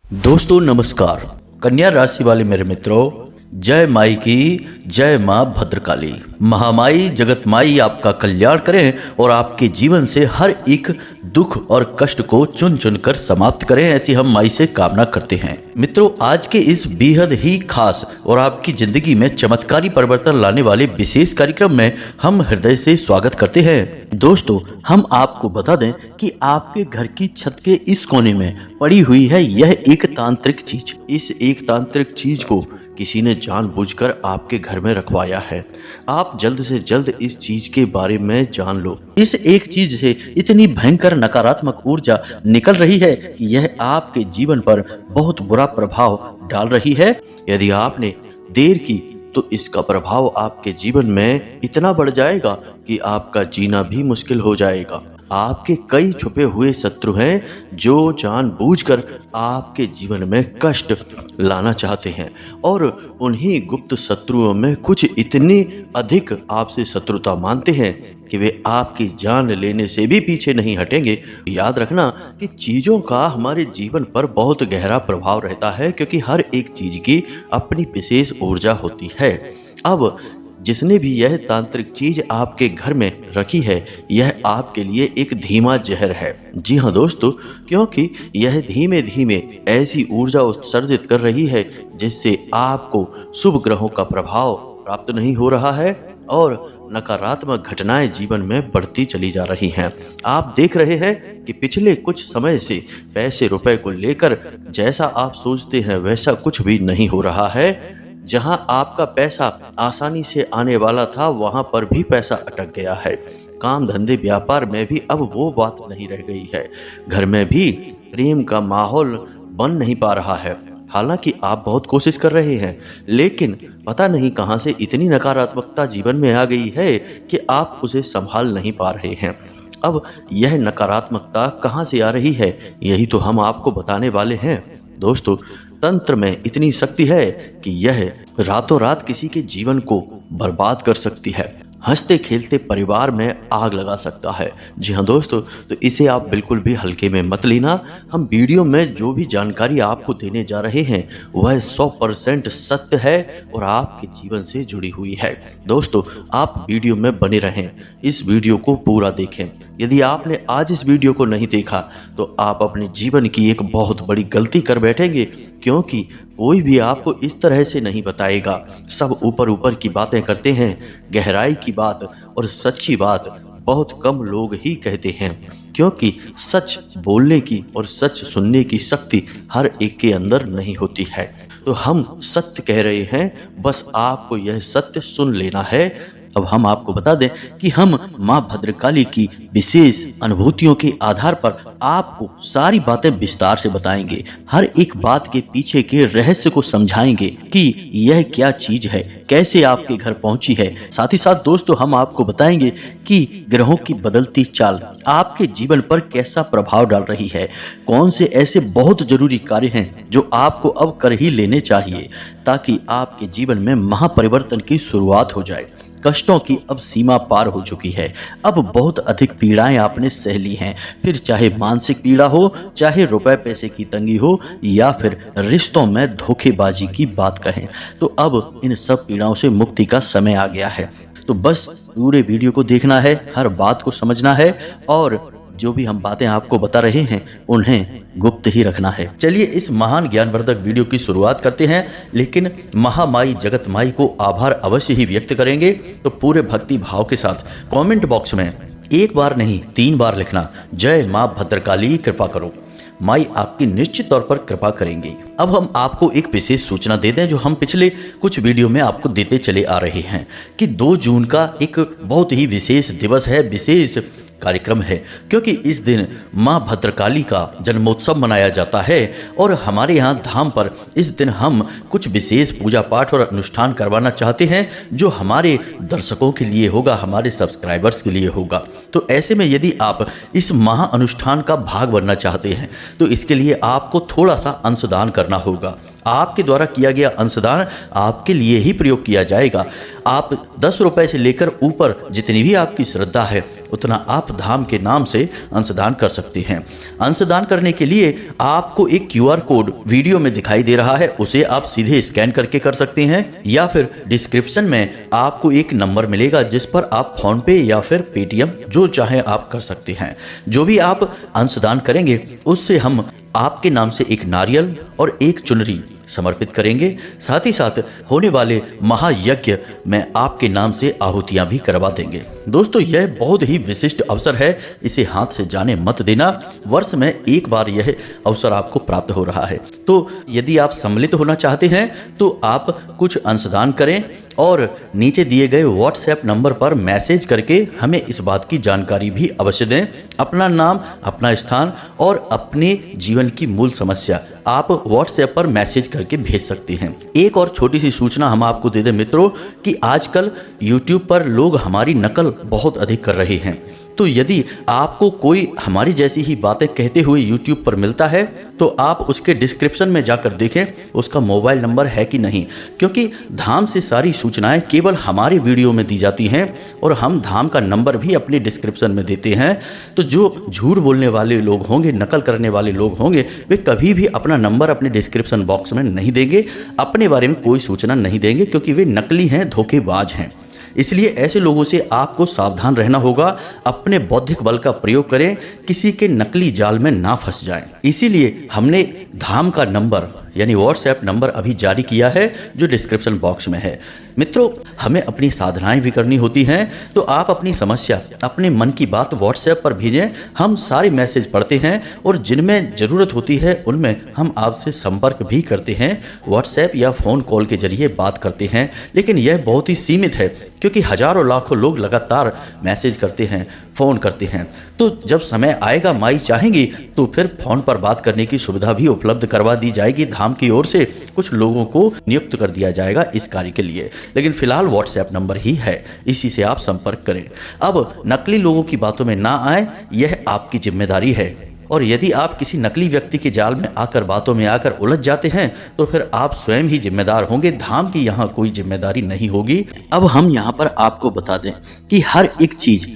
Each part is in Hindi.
दोस्तों नमस्कार। कन्या राशि वाले मेरे मित्रों, जय माई की जय माँ भद्रकाली। महामाई जगत माई आपका कल्याण करें और आपके जीवन से हर एक दुख और कष्ट को चुन चुन कर समाप्त करें, ऐसी हम माई से कामना करते हैं। मित्रों, आज के इस बेहद ही खास और आपकी जिंदगी में चमत्कारी परिवर्तन लाने वाले विशेष कार्यक्रम में हम हृदय से स्वागत करते हैं। दोस्तों, हम आपको बता दें कि आपके घर की छत के इस कोने में पड़ी हुई है यह एक तांत्रिक चीज। इस एक तांत्रिक चीज को किसी ने जानबूझकर आपके घर में रखवाया है। आप जल्द से जल्द इस चीज के बारे में जान लो। इस एक चीज से इतनी भयंकर नकारात्मक ऊर्जा निकल रही है कि यह आपके जीवन पर बहुत बुरा प्रभाव डाल रही है। यदि आपने देर की तो इसका प्रभाव आपके जीवन में इतना बढ़ जाएगा कि आपका जीना भी मुश्किल हो जाएगा। आपके कई छुपे हुए शत्रु हैं जो जानबूझकर आपके जीवन में कष्ट लाना चाहते हैं और उन्हीं गुप्त शत्रुओं में कुछ इतनी अधिक आपसे शत्रुता मानते हैं कि वे आपकी जान लेने से भी पीछे नहीं हटेंगे। याद रखना कि चीज़ों का हमारे जीवन पर बहुत गहरा प्रभाव रहता है, क्योंकि हर एक चीज़ की अपनी विशेष ऊर्जा होती है। अब जिसने भी यह तांत्रिक चीज आपके घर में रखी है, यह आपके लिए एक धीमा जहर है। जी हाँ दोस्तों, क्योंकि यह धीमे धीमे ऐसी ऊर्जा उत्सर्जित कर रही है जिससे आपको शुभ ग्रहों का प्रभाव प्राप्त नहीं हो रहा है और नकारात्मक घटनाएं जीवन में बढ़ती चली जा रही हैं। आप देख रहे हैं कि पिछले कुछ समय से पैसे रुपए को लेकर जैसा आप सोचते हैं वैसा कुछ भी नहीं हो रहा है। जहां आपका पैसा आसानी से आने वाला था, वहां पर भी पैसा अटक गया है। काम धंधे व्यापार में भी अब वो बात नहीं रह गई है। घर में भी प्रेम का माहौल बन नहीं पा रहा है। हालांकि आप बहुत कोशिश कर रहे हैं, लेकिन पता नहीं कहां से इतनी नकारात्मकता जीवन में आ गई है कि आप उसे संभाल नहीं पा रहे हैं। अब यह नकारात्मकता कहां से आ रही है, यही तो हम आपको बताने वाले हैं। दोस्तों, तंत्र में इतनी शक्ति है कि यह रातों रात किसी के जीवन को बर्बाद कर सकती है, हंसते खेलते परिवार में आग लगा सकता है। जी हाँ दोस्तों, तो इसे आप बिल्कुल भी हल्के में मत लेना। हम वीडियो में जो भी जानकारी आपको देने जा रहे हैं वह 100% सत्य है और आपके जीवन से जुड़ी हुई है। दोस्तों, आप वीडियो में बने रहें, इस वीडियो को पूरा देखें। यदि आपने आज इस वीडियो को नहीं देखा तो आप अपने जीवन की एक बहुत बड़ी गलती कर बैठेंगे, क्योंकि कोई भी आपको इस तरह से नहीं बताएगा। सब ऊपर ऊपर की बातें करते हैं, गहराई की बात और सच्ची बात बहुत कम लोग ही कहते हैं, क्योंकि सच बोलने की और सच सुनने की शक्ति हर एक के अंदर नहीं होती है। तो हम सत्य कह रहे हैं, बस आपको यह सत्य सुन लेना है। अब हम आपको बता दें कि हम माँ भद्रकाली की विशेष अनुभूतियों के आधार पर आपको सारी बातें विस्तार से बताएंगे। हर एक बात के पीछे के रहस्य को समझाएंगे कि यह क्या चीज है, कैसे आपके घर पहुंची है। साथ ही साथ दोस्तों, हम आपको बताएंगे कि ग्रहों की बदलती चाल आपके जीवन पर कैसा प्रभाव डाल रही है। कौन से ऐसे बहुत जरूरी कार्य हैं जो आपको अब कर ही लेने चाहिए, ताकि आपके जीवन में महापरिवर्तन की शुरुआत हो जाए। कष्टों की अब सीमा पार हो चुकी है। अब बहुत अधिक पीड़ाएं आपने सह ली हैं, फिर चाहे मानसिक पीड़ा हो, चाहे रुपए पैसे की तंगी हो, या फिर रिश्तों में धोखेबाजी की बात कहें, तो अब इन सब पीड़ाओं से मुक्ति का समय आ गया है। तो बस पूरे वीडियो को देखना है, हर बात को समझना है और जो भी हम बातें आपको बता रहे हैं उन्हें गुप्त ही रखना है। चलिए इस महान ज्ञानवर्धक वीडियो की शुरुआत करते हैं, लेकिन महामाई जगत माई को आभार अवश्य ही व्यक्त करेंगे। तो पूरे भक्ति भाव के साथ कमेंट बॉक्स में एक बार नहीं 3 बार लिखना, जय माँ भद्रकाली कृपा करो। माई आपकी निश्चित तौर पर कृपा करेंगे। अब हम आपको एक विशेष सूचना दे दें जो हम पिछले कुछ वीडियो में आपको देते चले आ रहे हैं कि 2 जून का एक बहुत ही विशेष दिवस है, विशेष कार्यक्रम है, क्योंकि इस दिन माँ भद्रकाली का जन्मोत्सव मनाया जाता है और हमारे यहाँ धाम पर इस दिन हम कुछ विशेष पूजा पाठ और अनुष्ठान करवाना चाहते हैं, जो हमारे दर्शकों के लिए होगा, हमारे सब्सक्राइबर्स के लिए होगा। तो ऐसे में यदि आप इस महा अनुष्ठान का भाग बनना चाहते हैं तो इसके लिए आपको थोड़ा सा अंशदान करना होगा। आपके द्वारा किया गया अंशदान आपके लिए ही प्रयोग किया जाएगा। आप 10 रुपए से लेकर ऊपर जितनी भी आपकी श्रद्धा है उतना आप धाम के नाम से अंशदान कर सकते हैं। अंशदान करने के लिए आपको एक QR कोड वीडियो में दिखाई दे रहा है, उसे आप सीधे स्कैन करके कर सकते हैं, या फिर डिस्क्रिप्शन में आपको एक नंबर मिलेगा जिस पर आप फोन पे या फिर पेटीएम जो चाहे आप कर सकते हैं। जो भी आप अंशदान करेंगे उससे हम आपके नाम से एक नारियल और एक चुनरी समर्पित करेंगे। साथ ही साथ होने वाले महायज्ञ में आपके नाम से आहुतियां भी करवा देंगे। दोस्तों, यह बहुत ही विशिष्ट अवसर है, इसे हाथ से जाने मत देना। वर्ष में एक बार यह अवसर आपको प्राप्त हो रहा है। तो यदि आप सम्मिलित होना चाहते हैं तो आप कुछ अंशदान करें और नीचे दिए गए व्हाट्सएप नंबर पर मैसेज करके हमें इस बात की जानकारी भी अवश्य दें। अपना नाम, अपना स्थान और अपने जीवन की मूल समस्या आप व्हाट्सएप पर मैसेज करके भेज सकते हैं। एक और छोटी सी सूचना हम आपको दे दें मित्रों कि आजकल YouTube पर लोग हमारी नकल बहुत अधिक कर रहे हैं। तो यदि आपको कोई हमारी जैसी ही बातें कहते हुए YouTube पर मिलता है तो आप उसके डिस्क्रिप्शन में जाकर देखें उसका मोबाइल नंबर है कि नहीं, क्योंकि धाम से सारी सूचनाएं केवल हमारे वीडियो में दी जाती हैं और हम धाम का नंबर भी अपने डिस्क्रिप्शन में देते हैं। तो जो झूठ बोलने वाले लोग होंगे, नकल करने वाले लोग होंगे, वे कभी भी अपना नंबर अपने डिस्क्रिप्शन बॉक्स में नहीं देंगे, अपने बारे में कोई सूचना नहीं देंगे, क्योंकि वे नकली हैं, धोखेबाज हैं। इसलिए ऐसे लोगों से आपको सावधान रहना होगा। अपने बौद्धिक बल का प्रयोग करें, किसी के नकली जाल में ना फंस जाएं। इसीलिए हमने धाम का नंबर यानी व्हाट्सएप नंबर अभी जारी किया है जो डिस्क्रिप्शन बॉक्स में है। मित्रों, हमें अपनी साधनाएं भी करनी होती हैं, तो आप अपनी समस्या, अपने मन की बात व्हाट्सएप पर भेजें। हम सारे मैसेज पढ़ते हैं और जिनमें ज़रूरत होती है उनमें हम आपसे संपर्क भी करते हैं, व्हाट्सएप या फ़ोन कॉल के जरिए बात करते हैं। लेकिन यह बहुत ही सीमित है, क्योंकि हजारों लाखों लोग लगातार मैसेज करते हैं, फ़ोन करते हैं। तो जब समय आएगा, माई चाहेंगी तो फिर फ़ोन पर बात करने की सुविधा भी उपलब्ध करवा दी जाएगी। धाम की ओर से कुछ लोगों को नियुक्त कर दिया जाएगा इस कार्य के लिए, लेकिन फिलहाल व्हाट्सएप नंबर ही है, इसी से आप संपर्क करें। अब नकली लोगों की बातों में ना आए, यह आपकी जिम्मेदारी है। और यदि आप किसी नकली व्यक्ति के जाल में आकर, बातों में आकर उलझ जाते हैं तो फिर आप स्वयं ही जिम्मेदार होंगे, धाम की यहाँ कोई जिम्मेदारी नहीं होगी। अब हम यहाँ पर आपको बता दें कि हर एक चीज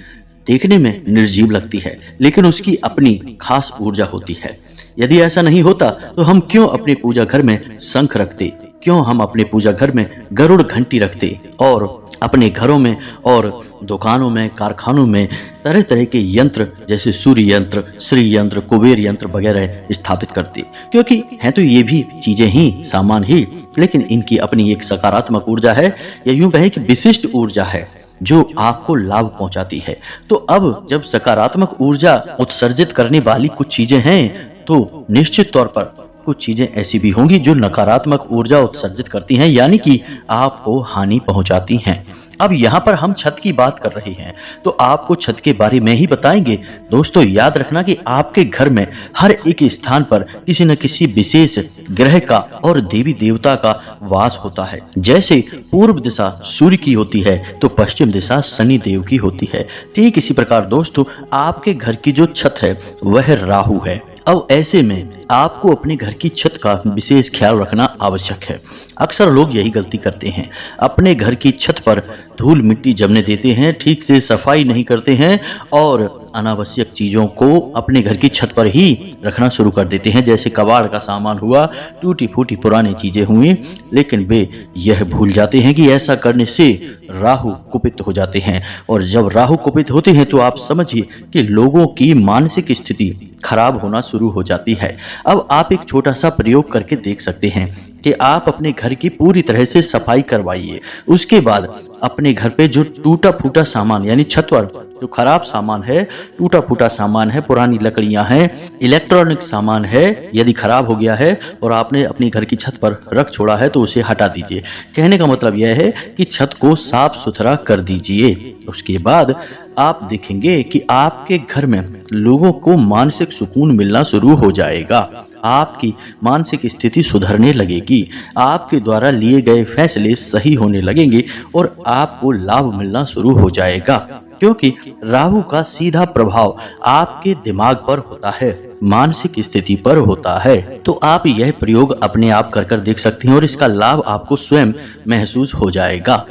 देखने में निर्जीव लगती है, लेकिन उसकी अपनी खास ऊर्जा होती है। यदि ऐसा नहीं होता तो हम क्यों अपने पूजा घर में शंख रखते, क्यों हम अपने पूजा घर में गरुड़ घंटी रखते और अपने घरों में और दुकानों में, कारखानों में तरह तरह के यंत्र जैसे सूर्य यंत्र, श्री यंत्र, कुबेर यंत्र वगैरह स्थापित करते, क्योंकि हैं तो ये भी चीजें ही, सामान ही, लेकिन इनकी अपनी एक सकारात्मक ऊर्जा है, या यूं कहें कि विशिष्ट ऊर्जा है जो आपको लाभ पहुंचाती है। तो अब जब सकारात्मक ऊर्जा उत्सर्जित करने वाली कुछ चीजें हैं तो निश्चित तौर पर कुछ चीजें ऐसी भी होंगी जो नकारात्मक ऊर्जा उत्सर्जित करती हैं, यानी कि आपको हानि पहुंचाती हैं। अब यहाँ पर हम छत की बात कर रहे हैं तो आपको छत के बारे में ही बताएंगे। दोस्तों, याद रखना कि आपके घर में हर एक स्थान पर किसी न किसी विशेष ग्रह का और देवी देवता का वास होता है। जैसे पूर्व दिशा सूर्य की होती है तो पश्चिम दिशा शनि देव की होती है। ठीक इसी प्रकार दोस्तों, आपके घर की जो छत है वह राहु है। अब ऐसे में आपको अपने घर की छत का विशेष ख्याल रखना आवश्यक है। अक्सर लोग यही गलती करते हैं, अपने घर की छत पर धूल मिट्टी जमने देते हैं, ठीक से सफाई नहीं करते हैं और अनावश्यक चीजों को अपने घर की छत पर ही रखना शुरू कर देते हैं। जैसे कबाड़ का सामान हुआ, टूटी फूटी पुरानी चीजें हुई, लेकिन वे यह भूल जाते हैं कि ऐसा करने से राहु कुपित हो जाते हैं, और जब राहु कुपित होते हैं तो आप समझिए कि लोगों की मानसिक स्थिति खराब होना शुरू हो जाती है। अब आप एक छोटा सा प्रयोग करके देख सकते हैं कि आप अपने घर की पूरी तरह से सफाई करवाइए। उसके बाद अपने घर पे जो टूटा फूटा सामान, यानी छत पर जो खराब सामान है, टूटा फूटा सामान है, पुरानी लकड़ियां हैं, इलेक्ट्रॉनिक सामान है, यदि खराब हो गया है और आपने अपनी घर की छत पर रख छोड़ा है तो उसे हटा दीजिए। कहने का मतलब यह है कि छत को साफ सुथरा कर दीजिए। उसके बाद आप देखेंगे कि आपके घर में लोगों को मानसिक सुकून मिलना शुरू हो जाएगा, आपकी मानसिक स्थिति सुधरने लगेगी, आपके द्वारा लिए गए फैसले सही होने लगेंगे और आपको लाभ मिलना शुरू हो जाएगा, क्योंकि राहु का सीधा प्रभाव आपके दिमाग पर होता है। मानसिक स्थिति पर होता है। तो आप यह प्रयोग अपने आप कर देख सकते हैं और इसका लाभ आपको स्वयं महसूस हो जाएगा।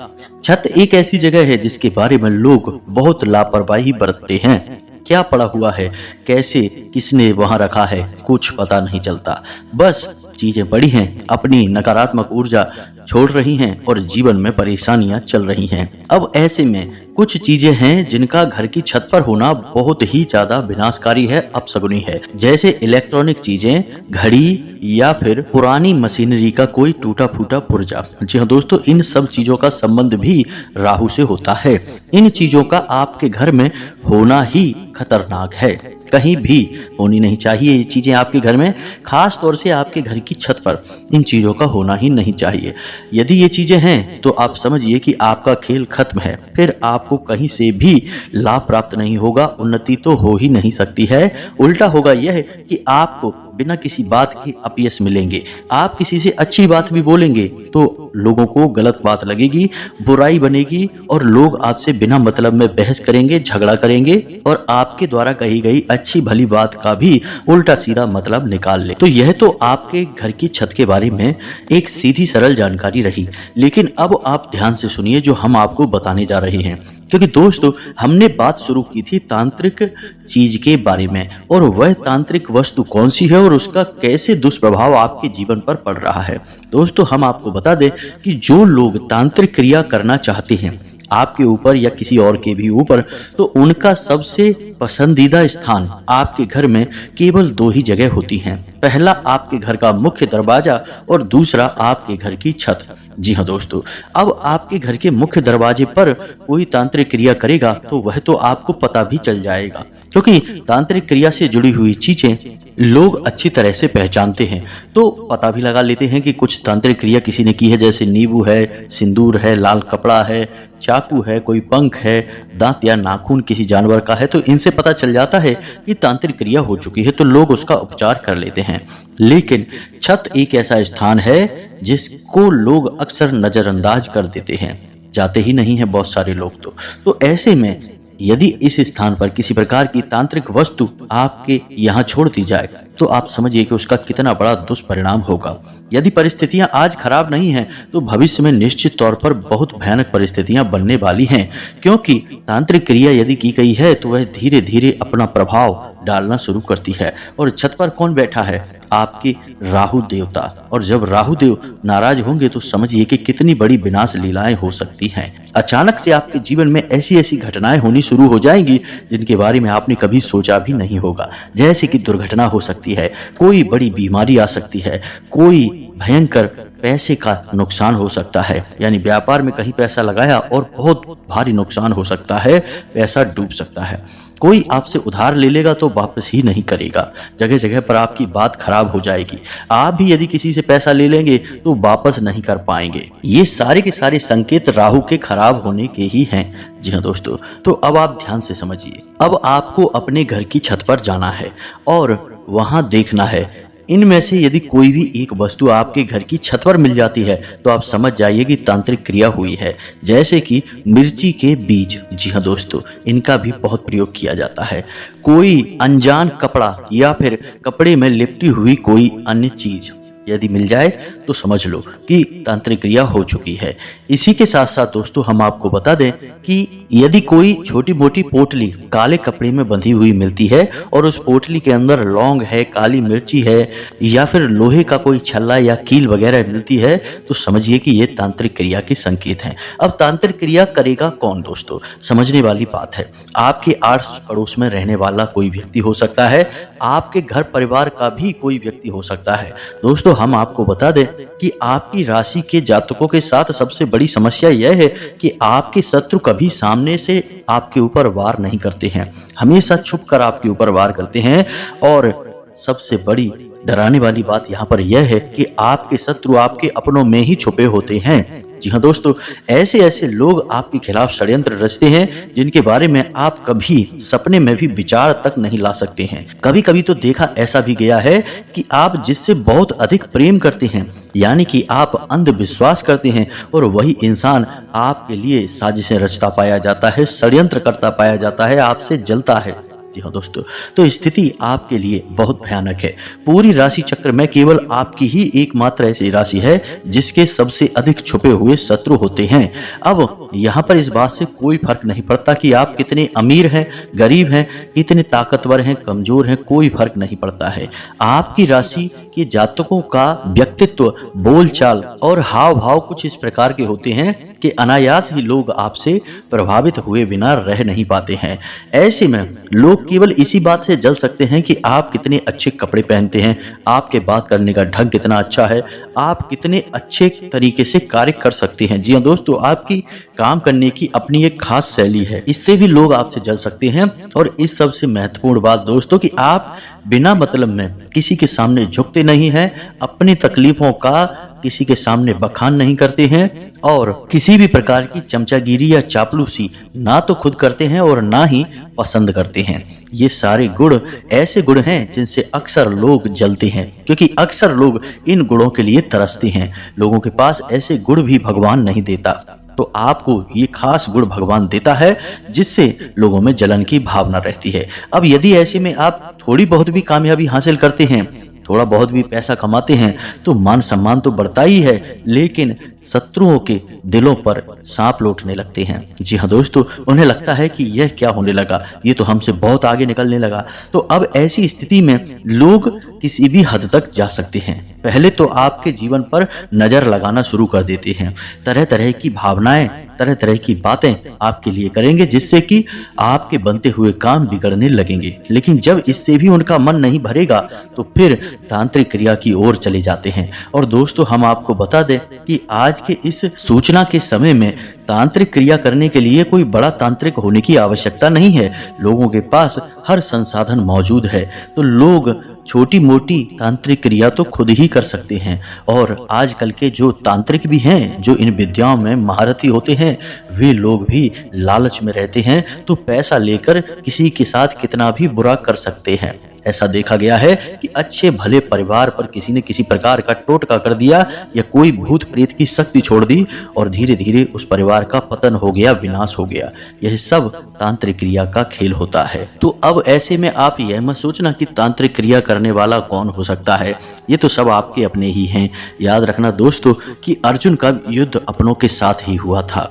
छत एक ऐसी जगह है जिसके बारे में लोग बहुत लापरवाही बरतते हैं। क्या पड़ा हुआ है, कैसे, किसने वहां रखा है, कुछ पता नहीं चलता। बस चीजें पड़ी हैं, अपनी नकारात्मक ऊर्जा छोड़ रही हैं और जीवन में परेशानियां चल रही हैं। अब ऐसे में कुछ चीजें हैं जिनका घर की छत पर होना बहुत ही ज्यादा विनाशकारी है, अपशगुनी है। जैसे इलेक्ट्रॉनिक चीजें, घड़ी या फिर पुरानी मशीनरी का कोई टूटा फूटा पुर्जा। जी हाँ दोस्तों, इन सब चीजों का संबंध भी राहु से होता है। इन चीजों का आपके घर में होना ही खतरनाक है, कहीं भी होनी नहीं चाहिए ये चीजें आपके घर में, खास तौर से आपके घर की छत पर इन चीजों का होना ही नहीं चाहिए। यदि ये चीजें हैं तो आप समझिए कि आपका खेल खत्म है, फिर आपको कहीं से भी लाभ प्राप्त नहीं होगा, उन्नति तो हो ही नहीं सकती है। उल्टा होगा यह कि आपको बिना किसी बात के अपयश मिलेंगे। आप किसी से अच्छी बात भी बोलेंगे तो लोगों को गलत बात लगेगी, बुराई बनेगी और लोग आपसे बिना मतलब में बहस करेंगे, झगड़ा करेंगे और आपके द्वारा कही गई अच्छी भली बात का भी उल्टा सीधा मतलब निकाल ले। तो यह तो आपके घर की छत के बारे में एक सीधी सरल जानकारी रही, लेकिन अब आप ध्यान से सुनिए जो हम आपको बताने जा रहे हैं। क्योंकि दोस्तों, हमने बात शुरू की थी तांत्रिक चीज के बारे में, और वह तांत्रिक वस्तु कौन सी है और उसका कैसे दुष्प्रभाव आपके जीवन पर पड़ रहा है। दोस्तों, हम आपको बता दें कि जो लोग तांत्रिक क्रिया करना चाहते हैं आपके ऊपर या किसी और के भी ऊपर, तो उनका सबसे पसंदीदा स्थान आपके घर में केवल दो ही जगह होती हैं। पहला आपके घर का मुख्य दरवाजा और दूसरा आपके घर की छत। जी हाँ दोस्तों, अब आपके घर के मुख्य दरवाजे पर कोई तांत्रिक क्रिया करेगा तो वह तो आपको पता भी चल जाएगा, क्योंकि तांत्रिक क्रिया से जुड़ी हुई चीजें लोग अच्छी तरह से पहचानते हैं, तो पता भी लगा लेते हैं कि कुछ तांत्रिक क्रिया किसी ने की है। जैसे नींबू है, सिंदूर है, लाल कपड़ा है, चाकू है, कोई पंख है, दांत या नाखून किसी जानवर का है, तो इनसे पता चल जाता है कि तांत्रिक क्रिया हो चुकी है, तो लोग उसका उपचार कर लेते हैं। लेकिन छत एक ऐसा स्थान है जिसको लोग अक्सर नजरअंदाज कर देते हैं, जाते ही नहीं है बहुत सारे लोग। तो ऐसे में यदि इस स्थान पर किसी प्रकार की तांत्रिक वस्तु आपके यहाँ छोड़ दी जाए तो आप समझिए कि उसका कितना बड़ा दुष्परिणाम होगा। यदि परिस्थितियां आज खराब नहीं हैं तो भविष्य में निश्चित तौर पर बहुत भयानक परिस्थितियां बनने वाली हैं, क्योंकि तांत्रिक क्रिया यदि की गई है तो वह धीरे धीरे अपना प्रभाव डालना शुरू करती है। और छत पर कौन बैठा है? आपके राहु देवता। और जब राहु देव नाराज होंगे तो समझिए कि कितनी बड़ी विनाश लीलाएं हो सकती हैं। अचानक से आपके जीवन में ऐसी ऐसी घटनाएं होनी शुरू हो जाएंगी जिनके बारे में आपने कभी सोचा भी नहीं होगा। जैसे कि दुर्घटना हो सकती है, कोई बड़ी बीमारी आ सकती है, कोई भयंकर पैसे का नुकसान हो सकता है, यानी व्यापार में कहीं पैसा लगाया और बहुत भारी नुकसान हो सकता है, पैसा डूब सकता है। कोई आपसे उधार ले लेगा तो वापस ही नहीं करेगा, जगह जगह पर आपकी बात खराब हो जाएगी। आप भी यदि किसी से पैसा ले लेंगे तो वापस नहीं कर पाएंगे। ये सारे के सारे संकेत राहु के खराब होने के ही हैं। जी हाँ दोस्तों, तो अब आप ध्यान से समझिए। अब आपको अपने घर की छत पर जाना है और वहां देखना है, इनमें से यदि कोई भी एक वस्तु आपके घर की छत पर मिल जाती है तो आप समझ जाइए कि तांत्रिक क्रिया हुई है। जैसे कि मिर्ची के बीज, जी हाँ दोस्तों, इनका भी बहुत प्रयोग किया जाता है। कोई अनजान कपड़ा या फिर कपड़े में लिपटी हुई कोई अन्य चीज यदि मिल जाए तो समझ लो कि तांत्रिक क्रिया हो चुकी है। इसी के साथ साथ दोस्तों हम आपको बता दें कि यदि कोई छोटी मोटी पोटली काले कपड़े में बंधी हुई मिलती है और उस पोटली के अंदर लौंग है, काली मिर्ची है या फिर लोहे का कोई छल्ला या कील वगैरह मिलती है तो समझिए कि ये तांत्रिक क्रिया के संकेत हैं। अब तांत्रिक क्रिया करेगा कौन दोस्तों? समझने वाली बात है। आपके आस पड़ोस में रहने वाला कोई व्यक्ति हो सकता है, आपके घर परिवार का भी कोई व्यक्ति हो सकता है। दोस्तों हम आपको बता दें कि आपकी राशि के जातकों के साथ सबसे बड़ी समस्या यह है कि आपके शत्रु कभी सामने से आपके ऊपर वार नहीं करते हैं, हमेशा छुप कर आपके ऊपर वार करते हैं। और सबसे बड़ी डराने वाली बात यहाँ पर यह है कि आपके शत्रु आपके अपनों में ही छुपे होते हैं। जी हाँ दोस्तों, ऐसे ऐसे लोग आपके खिलाफ षड्यंत्र रचते हैं जिनके बारे में आप कभी सपने में भी विचार तक नहीं ला सकते हैं। कभी कभी तो देखा ऐसा भी गया है कि आप जिससे बहुत अधिक प्रेम करते हैं, यानी कि आप अंधविश्वास करते हैं, और वही इंसान आपके लिए साजिशें रचता पाया जाता है, षड्यंत्र करता पाया जाता है, आपसे जलता है। जी हाँ दोस्तों, तो स्थिति आपके लिए बहुत भयानक है। पूरी राशि चक्र में केवल आपकी ही एकमात्र ऐसी राशि है जिसके सबसे अधिक छुपे हुए शत्रु होते हैं। अब यहाँ पर इस बात से कोई फर्क नहीं पड़ता कि आप कितने अमीर हैं, गरीब हैं, कितने ताकतवर हैं, कमजोर हैं, कोई फर्क नहीं पड़ता है। आपकी राशि के जातकों का व्यक्तित्व, बोलचाल और हाव भाव कुछ इस प्रकार के होते हैं कि अनायास ही लोग आपसे प्रभावित हुए बिना रह नहीं पाते हैं। ऐसे में लोग केवल इसी बात से जल सकते हैं कि आप कितने अच्छे कपड़े पहनते हैं, आपके बात करने का ढंग कितना अच्छा है, आप कितने अच्छे तरीके से कार्य कर सकते हैं। जी हाँ दोस्तों, आपकी काम करने की अपनी एक खास शैली है, इससे भी लोग आपसे जल सकते हैं। और इस सबसे महत्वपूर्ण बात दोस्तों कि आप बिना मतलब में किसी के सामने झुकते नहीं हैं, अपनी तकलीफों का किसी के सामने बखान नहीं करते हैं और किसी भी प्रकार की चमचागिरी या चापलूसी ना तो खुद करते हैं और ना ही पसंद करते हैं। ये सारे गुण ऐसे गुण हैं जिनसे अक्सर लोग जलते हैं, क्योंकि अक्सर लोग इन गुणों के लिए तरसते हैं। लोगों के पास ऐसे गुण भी भगवान नहीं देता, तो आपको ये खास गुण भगवान देता है जिससे लोगों में जलन की भावना रहती है। अब यदि ऐसे में आप थोड़ी बहुत भी कामयाबी हासिल करते हैं, थोड़ा बहुत भी पैसा कमाते हैं, तो मान सम्मान तो बढ़ता ही है, लेकिन शत्रुओं के दिलों पर सांप लौटने लगते हैं। जी हाँ दोस्तों, उन्हें लगता है कि यह क्या होने लगा, ये तो हमसे बहुत आगे निकलने लगा। तो अब ऐसी स्थिति में लोग किसी भी हद तक जा सकते हैं। पहले तो आपके जीवन पर नजर लगाना शुरू कर देते हैं, तरह तरह की भावनाएं, तरह तरह की बातें आपके लिए करेंगे, जिससे कि आपके बनते हुए काम बिगड़ने लगेंगे। लेकिन जब इससे भी उनका मन नहीं भरेगा तो फिर तांत्रिक क्रिया की ओर चले जाते हैं। और दोस्तों, हम आपको बता दें कि आज के इस सूचना के समय में तांत्रिक क्रिया करने के लिए कोई बड़ा तांत्रिक होने की आवश्यकता नहीं है। लोगों के पास हर संसाधन मौजूद है, तो लोग छोटी मोटी तांत्रिक क्रिया तो खुद ही कर सकते हैं। और आजकल के जो तांत्रिक भी हैं, जो इन विद्याओं में महारथी होते हैं, वे लोग भी लालच में रहते हैं, तो पैसा लेकर किसी के साथ कितना भी बुरा कर सकते हैं। ऐसा देखा गया है कि अच्छे भले परिवार पर किसी ने किसी प्रकार का टोटका कर दिया या कोई भूत प्रेत की शक्ति छोड़ दी और धीरे धीरे उस परिवार का पतन हो गया, विनाश हो गया। यह सब तांत्रिक क्रिया का खेल होता है। तो अब ऐसे में आप यह मत सोचना कि तांत्रिक क्रिया करने वाला कौन हो सकता है, ये तो सब आपके अपने ही हैं। याद रखना दोस्तों कि अर्जुन का युद्ध अपनों के साथ ही हुआ था।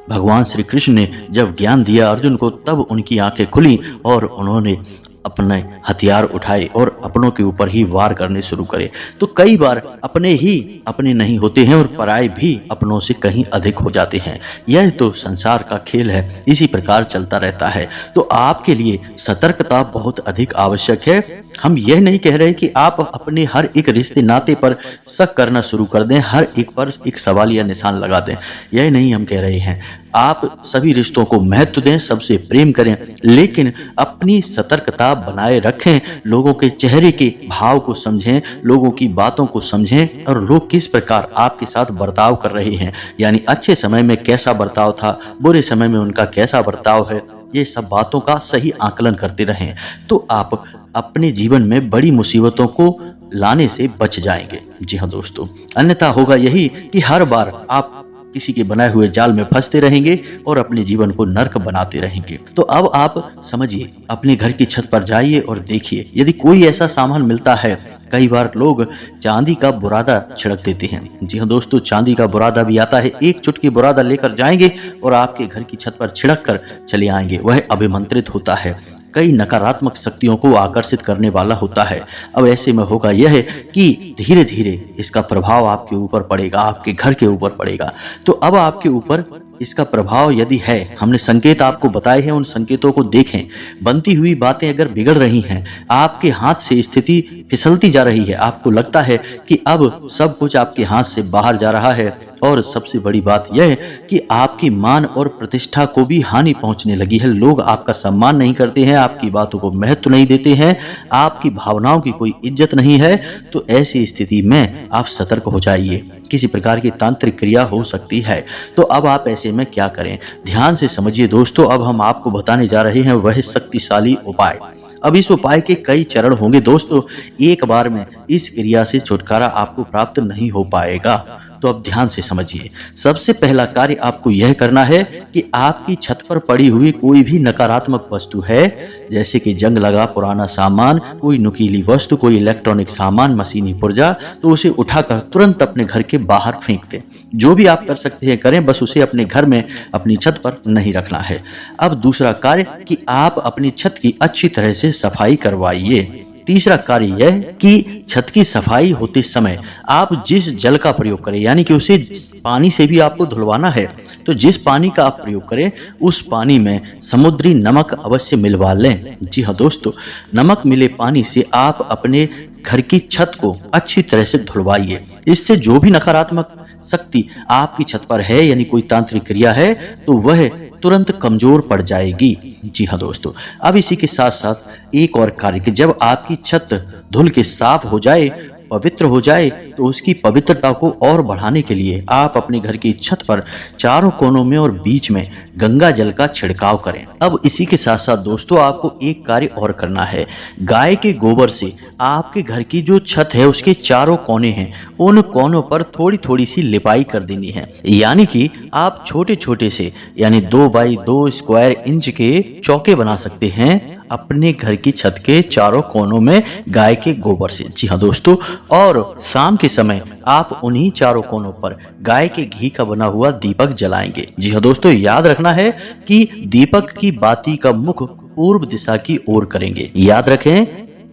भगवान श्री कृष्ण ने जब ज्ञान दिया अर्जुन को, तब उनकी आंखें खुली और उन्होंने अपने हथियार उठाए और अपनों के ऊपर ही वार करने शुरू करे। तो कई बार अपने ही अपने नहीं होते हैं और पराये भी अपनों से कहीं अधिक हो जाते हैं। यह तो संसार का खेल है, इसी प्रकार चलता रहता है। तो आपके लिए सतर्कता बहुत अधिक आवश्यक है। हम यह नहीं कह रहे कि आप अपने हर एक रिश्ते नाते पर शक करना शुरू कर दें, हर एक पर एक सवालिया निशान लगा दें, यह नहीं हम कह रहे हैं। आप सभी रिश्तों को महत्व दें, सबसे प्रेम करें, लेकिन अपनी सतर्कता बनाए रखें। लोगों के चेहरे के भाव को समझें, लोगों की बातों को समझें और लोग किस प्रकार आपके साथ बर्ताव कर रहे हैं, यानी अच्छे समय में कैसा बर्ताव था, बुरे समय में उनका कैसा बर्ताव है, ये सब बातों का सही आकलन करते रहें। तो आप अपने जीवन में बड़ी मुसीबतों को लाने से बच जाएंगे। जी हाँ दोस्तों, अन्यथा होगा यही कि हर बार आप किसी के बनाए हुए जाल में फंसते रहेंगे और अपने जीवन को नर्क बनाते रहेंगे। तो अब आप समझिए, अपने घर की छत पर जाइए और देखिए, यदि कोई ऐसा सामान मिलता है, कई बार लोग चांदी का बुरादा छिड़क देते हैं। जी हाँ दोस्तों, चांदी का बुरादा भी आता है। एक चुटकी बुरादा लेकर जाएंगे और आपके घर की छत पर छिड़क कर चले आएंगे। वह अभिमंत्रित होता है, कई नकारात्मक शक्तियों को आकर्षित करने वाला होता है। अब ऐसे में होगा यह है कि धीरे धीरे इसका प्रभाव आपके ऊपर पड़ेगा, आपके घर के ऊपर पड़ेगा। तो अब आपके ऊपर इसका प्रभाव यदि है, हमने संकेत आपको बताए हैं, उन संकेतों को देखें। बनती हुई बातें अगर बिगड़ रही हैं, आपके हाथ से स्थिति फिसलती जा रही है, आपको लगता है कि अब सब कुछ आपके हाथ से बाहर जा रहा है, और सबसे बड़ी बात यह है कि आपकी मान और प्रतिष्ठा को भी हानि पहुंचने लगी है। लोग आपका सम्मान नहीं करते हैं, आपकी बातों को महत्व नहीं देते हैं, आपकी भावनाओं की कोई इज्जत नहीं है। तो ऐसी स्थिति में आप सतर्क हो जाइए, किसी प्रकार की तांत्रिक क्रिया हो सकती है। तो अब आप ऐसे में क्या करें, ध्यान से समझिए दोस्तों। अब हम आपको बताने जा रहे हैं वह शक्तिशाली उपाय। अब इस उपाय के कई चरण होंगे दोस्तों, एक बार में इस क्रिया से छुटकारा आपको प्राप्त नहीं हो पाएगा। तो अब ध्यान से समझिए। सबसे पहला कार्य आपको यह करना है कि आपकी छत पर पड़ी हुई कोई भी नकारात्मक वस्तु है, जैसे कि जंग लगा पुराना सामान, कोई नुकीली वस्तु, कोई इलेक्ट्रॉनिक सामान, मशीनी पुर्जा, तो उसे उठाकर तुरंत अपने घर के बाहर फेंक दें। जो भी आप कर सकते हैं करें, बस उसे अपने घर में अपनी छत पर नहीं रखना है। अब दूसरा कार्य कि आप अपनी छत की अच्छी तरह से सफाई करवाइए। तीसरा कार्य यह कि छत की सफाई होते समय आप जिस जल का प्रयोग करें, यानी कि उसे पानी से भी आपको धुलवाना है, तो जिस पानी का आप प्रयोग करें उस पानी में समुद्री नमक अवश्य मिलवा लें। जी हाँ दोस्तों, नमक मिले पानी से आप अपने घर की छत को अच्छी तरह से धुलवाइए। इससे जो भी नकारात्मक शक्ति आपकी छत पर है, यानी कोई तांत्रिक क्रिया है, तो वह तुरंत कमजोर पड़ जाएगी। जी हाँ दोस्तों, अब इसी के साथ साथ एक और कार्य कि जब आपकी छत धुल के साफ हो जाए, पवित्र हो जाए, तो उसकी पवित्रता को और बढ़ाने के लिए आप अपने घर की छत पर चारों कोनों में और बीच में गंगा जल का छिड़काव करें। अब इसी के साथ साथ दोस्तों आपको एक कार्य और करना है। गाय के गोबर से आपके घर की जो छत है उसके चारों कोने हैं, उन कोनों पर थोड़ी थोड़ी सी लिपाई कर देनी है। यानी कि आप छोटे छोटे से, यानी 2 बाई 2 स्क्वायर इंच के चौके बना सकते हैं अपने घर की छत के चारों कोनों में गाय के गोबर से। जी हाँ दोस्तों, और शाम के समय आप उन्हीं चारों कोनों पर गाय के घी का बना हुआ दीपक जलाएंगे। जी हाँ दोस्तों, याद रखना है कि दीपक की बाती का मुख पूर्व दिशा की ओर करेंगे। याद रखें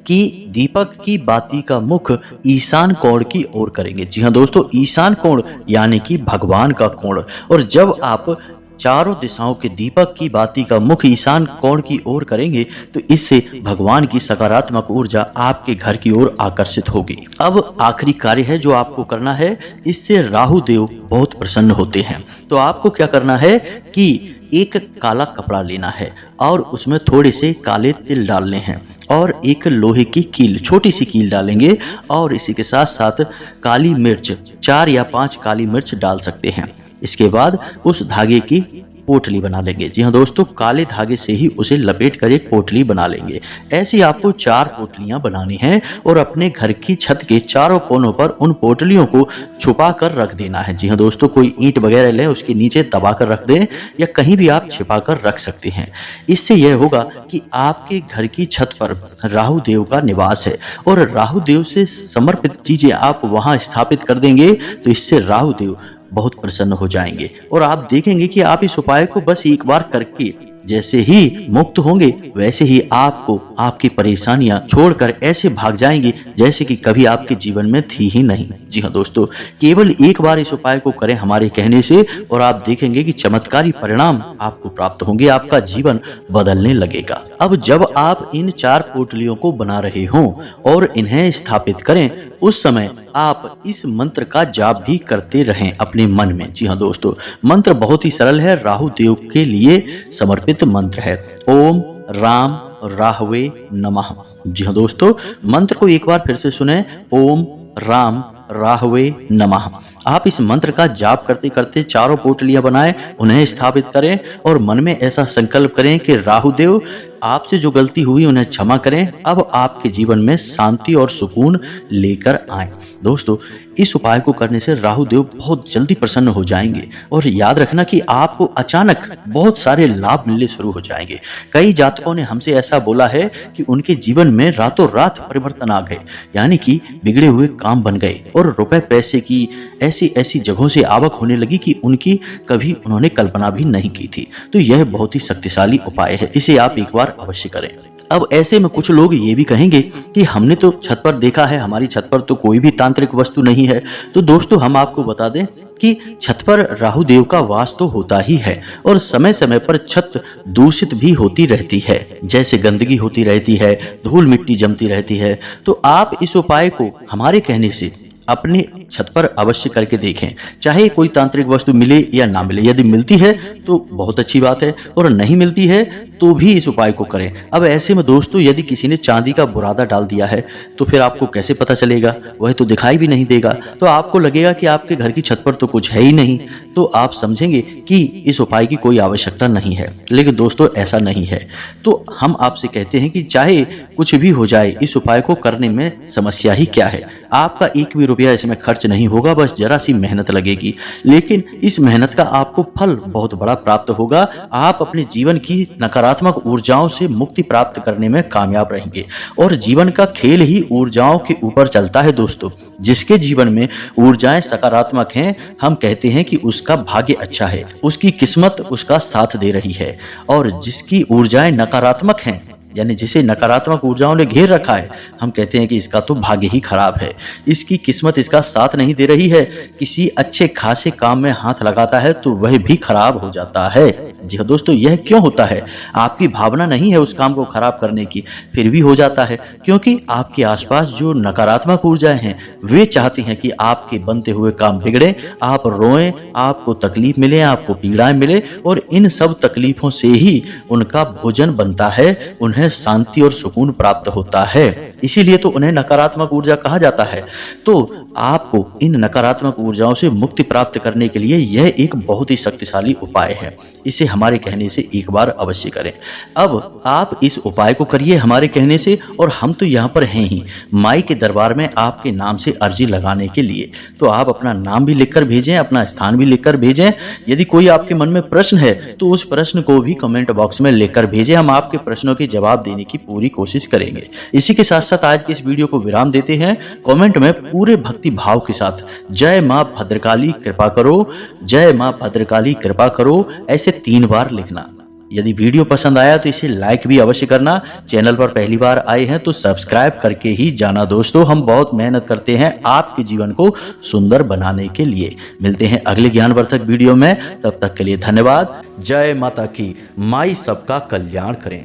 कि दीपक की बाती का मुख ईशान कोण की ओर करेंगे। जी हाँ दोस्तों, ईशान कोण यानी कि भगवान का कोण। और जब आप चारों दिशाओं के दीपक की बाती का मुख ईशान कोण की ओर करेंगे तो इससे भगवान की सकारात्मक ऊर्जा आपके घर की ओर आकर्षित होगी। अब आखिरी कार्य है जो आपको करना है, इससे राहु देव बहुत प्रसन्न होते हैं। तो आपको क्या करना है कि एक काला कपड़ा लेना है और उसमें थोड़े से काले तिल डालने हैं और एक लोहे की कील, छोटी सी कील डालेंगे, और इसी के साथ साथ काली मिर्च, 4 या 5 काली मिर्च डाल सकते हैं। इसके बाद उस धागे की पोटली बना लेंगे। जी हाँ दोस्तों, काले धागे से ही उसे लपेट कर एक पोटली बना लेंगे। ऐसी आपको 4 पोटलियां बनानी हैं और अपने घर की छत के चारों कोनों पर उन पोटलियों को छुपा कर रख देना है। जी हाँ दोस्तों, कोई ईंट वगैरह लें, उसके नीचे दबा कर रख दें या कहीं भी आप छिपा कर रख सकते हैं। इससे यह होगा कि आपके घर की छत पर राहु देव का निवास है और राहु देव से समर्पित चीजें आप वहां स्थापित कर देंगे तो इससे राहु देव बहुत प्रसन्न हो जाएंगे और आप देखेंगे कि आप इस उपाय को बस एक बार करके जैसे ही मुक्त होंगे वैसे ही आपको आपकी परेशानियां छोड़कर ऐसे भाग जाएंगी जैसे कि कभी आपके जीवन में थी ही नहीं। जी हाँ दोस्तों, केवल एक बार इस उपाय को करें हमारे कहने से और आप देखेंगे कि चमत्कारी परिणाम आपको प्राप्त होंगे, आपका जीवन बदलने लगेगा। अब जब आप इन 4 पोटलियों को बना रहे हों और इन्हें स्थापित करें, उस समय आप इस मंत्र का जाप भी करते रहें अपने मन में। जी हाँ दोस्तों, मंत्र बहुत ही सरल है, राहु देव के लिए समर्पित मंत्र है। ओम राम राहवे नमः। जी हाँ दोस्तों, मंत्र को एक बार फिर से सुने, ओम राम राहवे नमः। आप इस मंत्र का जाप करते करते 4 पोटलियां बनाएं, उन्हें स्थापित करें और मन में ऐसा संकल्प करें कि राहुदेव आपसे जो गलती हुई उन्हें क्षमा करें, अब आपके जीवन में शांति और सुकून लेकर आए। दोस्तों, इस उपाय को करने से राहु देव बहुत जल्दी प्रसन्न हो जाएंगे और याद रखना कि आपको अचानक बहुत सारे लाभ मिलने शुरू हो जाएंगे। कई जातकों ने हमसे ऐसा बोला है कि उनके जीवन में रातों रात परिवर्तन आ गए, यानी कि बिगड़े हुए काम बन गए और रुपए पैसे की ऐसी ऐसी जगहों से आवक होने लगी कि उनकी कभी उन्होंने कल्पना भी नहीं की थी। तो यह बहुत ही शक्तिशाली उपाय है, इसे आप एक बार अवश्य करें। अब ऐसे में कुछ लोग ये भी कहेंगे कि हमने तो छत पर देखा है, हमारी छत पर तो कोई भी तांत्रिक वस्तु नहीं है। तो दोस्तों, हम आपको बता दें कि छत पर राहु देव का वास तो होता ही है और समय समय पर छत दूषित भी होती रहती है, जैसे गंदगी होती रहती है, धूल मिट्टी जमती रहती है। तो आप इस उपाय को हमारे कहने से अपनी छत पर अवश्य करके देखें, चाहे कोई तांत्रिक वस्तु मिले या ना मिले। यदि मिलती है तो बहुत अच्छी बात है और नहीं मिलती है तो भी इस उपाय को करें। अब ऐसे में दोस्तों, यदि किसी ने चांदी का बुरादा डाल दिया है तो फिर आपको कैसे पता चलेगा? वह तो दिखाई भी नहीं देगा, तो आपको लगेगा कि आपके घर की छत पर तो कुछ है ही नहीं। तो आप समझेंगे कि इस उपाय की कोई आवश्यकता नहीं है, लेकिन दोस्तों ऐसा नहीं है। तो हम आपसे कहते हैं कि चाहे कुछ भी हो जाए, इस उपाय को करने में समस्या ही क्या है। आपका एक भी रुपया इसमें खर्च नहीं होगा, बस जरा सी मेहनत लगेगी, लेकिन इस मेहनत का आपको फल बहुत बड़ा प्राप्त होगा। आप अपने जीवन की नकारात्मक ऊर्जाओं से मुक्ति प्राप्त करने में कामयाब रहेंगे। और जीवन का खेल ही ऊर्जाओं के ऊपर चलता है दोस्तों। जिसके जीवन में ऊर्जाएं सकारात्मक हैं, हम कहते हैं कि उसका भाग्य अच्छा है, उसकी किस्मत उसका साथ दे रही है। और जिसकी ऊर्जाएं नकारात्मक हैं, यानी जिसे नकारात्मक ऊर्जाओं ने घेर रखा है, हम कहते हैं कि इसका तो भाग्य ही खराब है, इसकी किस्मत इसका साथ नहीं दे रही है। किसी अच्छे खासे काम में हाथ लगाता है तो वह भी खराब हो जाता है। जी हाँ दोस्तों, यह क्यों होता है? आपकी भावना नहीं है उस काम को खराब करने की, फिर भी हो जाता है, क्योंकि आपके आसपास जो नकारात्मक ऊर्जाएं हैं वे चाहती हैं कि आपके बनते हुए काम बिगड़े, आप रोएं, आपको तकलीफ मिले, आपको पीड़ाएं मिले, और इन सब तकलीफों से ही उनका भोजन बनता है, उन्हें शांति और सुकून प्राप्त होता है। इसीलिए तो उन्हें नकारात्मक ऊर्जा कहा जाता है। तो आपको इन नकारात्मक ऊर्जाओं से मुक्ति प्राप्त करने के लिए यह एक बहुत ही शक्तिशाली उपाय है। इसे हमारे कहने से एक बार अवश्य करें। अब आप इस उपाय को करिए हमारे कहने से, और हम तो यहाँ पर हैं ही माई के दरबार में आपके नाम से अर्जी लगाने के लिए। तो आप अपना नाम भी लिखकर भेजें, अपना स्थान भी लिखकर भेजें। यदि कोई आपके मन में प्रश्न है तो उस प्रश्न को भी कमेंट बॉक्स में लिखकर भेजें, हम आपके प्रश्नों के जवाब देने की पूरी कोशिश करेंगे। इसी के साथ साथ आज के इस वीडियो को विराम देते हैं। कमेंट में पूरे भक्ति भाव के साथ जय मां भद्रकाली कृपा करो, जय मां भद्रकाली कृपा करो, ऐसे 3 बार लिखना। यदि वीडियो पसंद आया तो इसे लाइक भी अवश्य करना। चैनल पर पहली बार आए हैं तो सब्सक्राइब करके ही जाना दोस्तों। हम बहुत मेहनत करते हैं आपके जीवन को सुंदर बनाने के लिए। मिलते हैं अगले ज्ञानवर्धक वीडियो में, तब तक के लिए धन्यवाद। जय माता की, माई सबका कल्याण करें।